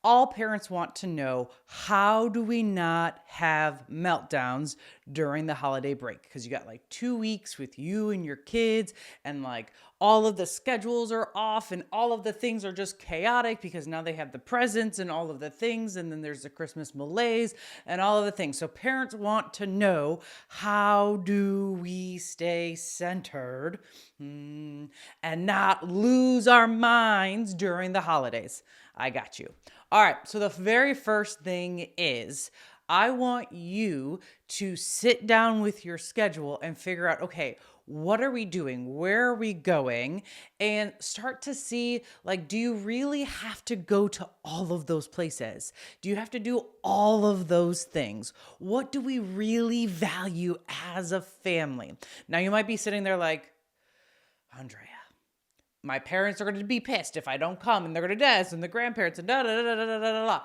All parents want to know, how do we not have meltdowns during the holiday break? Because you got like 2 weeks with you and your kids, and like all of the schedules are off, and all of the things are just chaotic because now they have the presents and all of the things. And then there's the Christmas malaise and all of the things. So parents want to know, how do we stay centered and not lose our minds during the holidays? I got you. All right. So the very first thing is, I want you to sit down with your schedule and figure out, okay, what are we doing? Where are we going? And start to see, like, do you really have to go to all of those places? Do you have to do all of those things? What do we really value as a family? Now, you might be sitting there like, Andrea, my parents are going to be pissed if I don't come, and they're going to dance, and the grandparents, and da da da da da da da.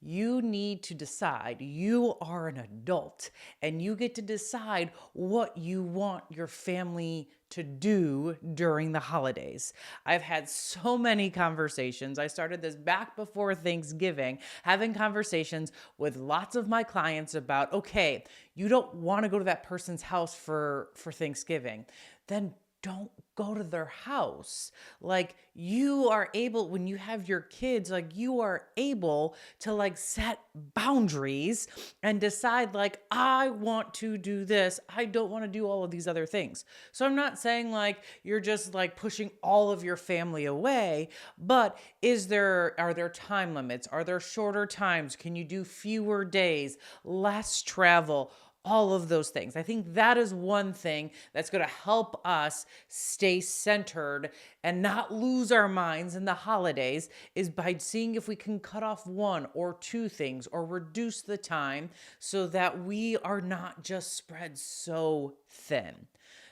You need to decide. You are an adult, and you get to decide what you want your family to do during the holidays. I've had so many conversations. I started this back before Thanksgiving, having conversations with lots of my clients about, okay, you don't want to go to that person's house for Thanksgiving. Then don't go to their house. Like, you are able, when you have your kids, like, you are able to like set boundaries and decide, like, I want to do this. I don't want to do all of these other things. So I'm not saying like you're just like pushing all of your family away, but are there time limits? Are there shorter times? Can you do fewer days, less travel? All of those things. I think that is one thing that's going to help us stay centered and not lose our minds in the holidays, is by seeing if we can cut off one or two things or reduce the time so that we are not just spread so thin.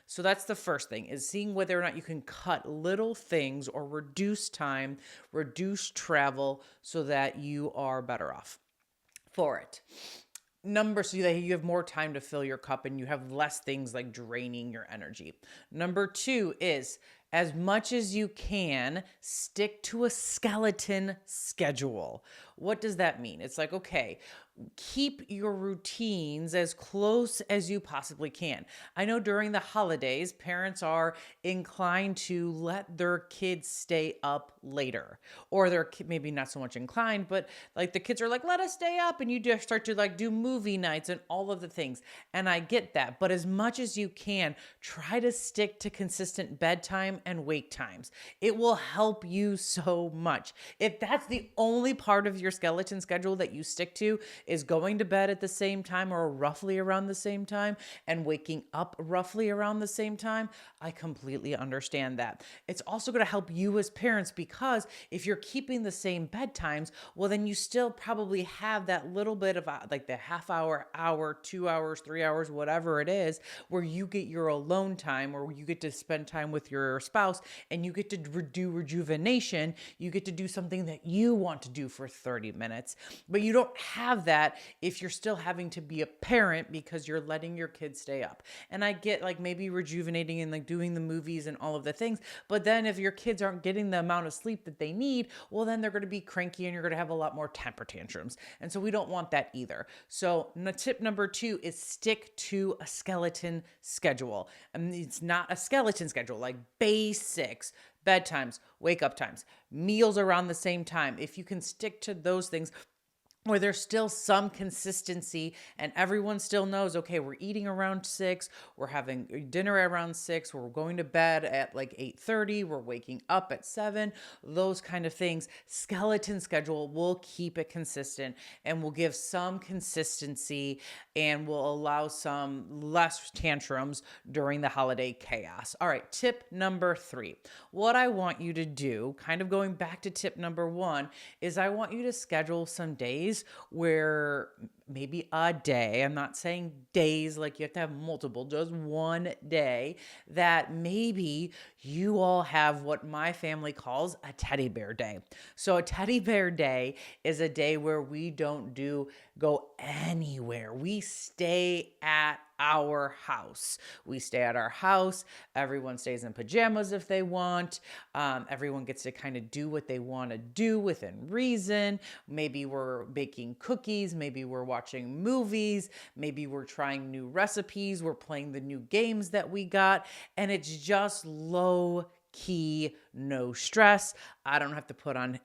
So that's the first thing, is seeing whether or not you can cut little things or reduce time, reduce travel, so that you are better off for it. So that you have more time to fill your cup and you have less things like draining your energy. Number two is, as much as you can, stick to a skeleton schedule. What does that mean? It's like, okay, keep your routines as close as you possibly can. I know during the holidays, parents are inclined to let their kids stay up later, or they're maybe not so much inclined, but like the kids are like, let us stay up, and you just start to like do movie nights and all of the things. And I get that, but as much as you can, try to stick to consistent bedtime and wake times. It will help you so much. If that's the only part of your skeleton schedule that you stick to, is going to bed at the same time or roughly around the same time and waking up roughly around the same time, I completely understand that. It's also going to help you as parents, because if you're keeping the same bedtimes, well, then you still probably have that little bit of like the half hour, 2 hours, 3 hours, whatever it is, where you get your alone time, or you get to spend time with your spouse, and you get to do rejuvenation. You get to do something that you want to do for 30 minutes, but you don't have that if you're still having to be a parent because you're letting your kids stay up. And I get like maybe rejuvenating and like doing the movies and all of the things, but then if your kids aren't getting the amount of sleep that they need, well, then they're going to be cranky and you're going to have a lot more temper tantrums. And so we don't want that either. So tip number two is stick to a skeleton schedule. And it's not a skeleton schedule, like basics, bedtimes, wake up times, meals around the same time. If you can stick to those things, where there's still some consistency and everyone still knows, okay, we're eating around 6, we're having dinner around 6, we're going to bed at like 8:30, we're waking up at 7, those kind of things. Skeleton schedule will keep it consistent and will give some consistency and will allow some less tantrums during the holiday chaos. All right, tip number 3. What I want you to do, kind of going back to tip number 1, is I want you to schedule some days where maybe a day, I'm not saying days like you have to have multiple, just one day that maybe you all have what my family calls a teddy bear day. So a teddy bear day is a day where we don't go anywhere. We stay at our house. We stay at our house. Everyone stays in pajamas if they want. Everyone gets to kind of do what they want to do within reason. Maybe we're baking cookies. Maybe we're watching movies. Maybe we're trying new recipes. We're playing the new games that we got. And it's just low key, no stress. I don't have to put on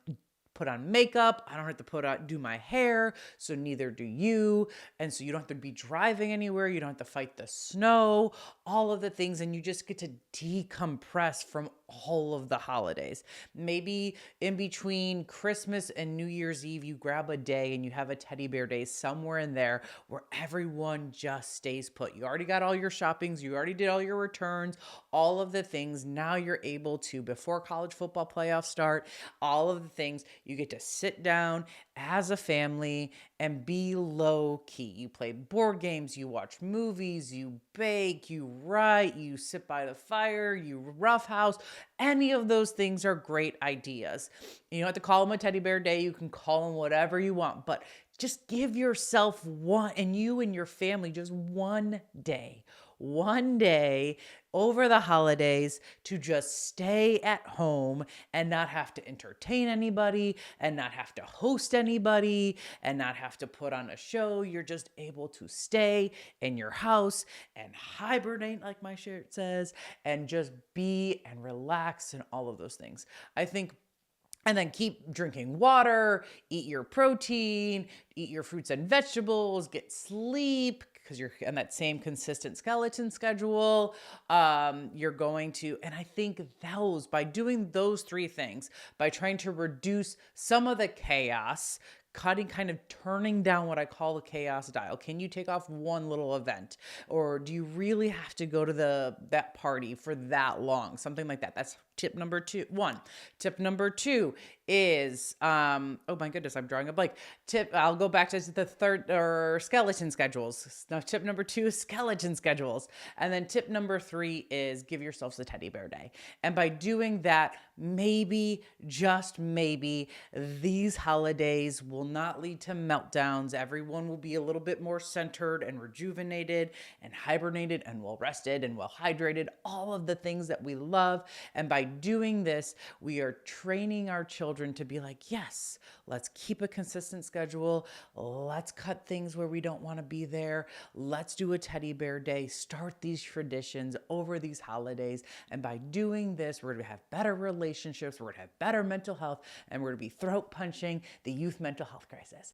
makeup. I don't have to do my hair, so neither do you. And so you don't have to be driving anywhere. You don't have to fight the snow, all of the things, and you just get to decompress from all of the holidays. Maybe in between Christmas and New Year's Eve, you grab a day and you have a teddy bear day somewhere in there where everyone just stays put. You already got all your shoppings, you already did all your returns, all of the things. Now you're able to, before college football playoffs start, all of the things, you get to sit down as a family and be low key. You play board games, you watch movies, you bake, you write, you sit by the fire, you roughhouse. Any of those things are great ideas. You don't have to call them a teddy bear day. You can call them whatever you want, but just give yourself one, and you and your family, just one day over the holidays to just stay at home and not have to entertain anybody and not have to host anybody and not have to put on a show. You're just able to stay in your house and hibernate, like my shirt says, and just be and relax and all of those things. I think. And then keep drinking water, eat your protein, eat your fruits and vegetables, get sleep because you're on that same consistent skeleton schedule. You're going to, and I think by doing those three things, by trying to reduce some of the chaos, kind of turning down what I call the chaos dial. Can you take off one little event? Or do you really have to go to that party for that long? Something like that. That's tip number one. Tip number two is, oh my goodness, I'm drawing a blank. I'll go back to the third, or skeleton schedules. Now, tip number two is skeleton schedules. And then tip number three is give yourselves a teddy bear day. And by doing that, maybe, just maybe, these holidays will not lead to meltdowns. Everyone will be a little bit more centered and rejuvenated and hibernated and well rested and well hydrated, all of the things that we love. And by doing this, we are training our children to be like, yes, let's keep a consistent schedule. Let's cut things where we don't want to be there. Let's do a teddy bear day. Start these traditions over these holidays. And by doing this, we're going to have better relationships. We're going to have better mental health. And we're going to be throat punching the youth mental health crisis.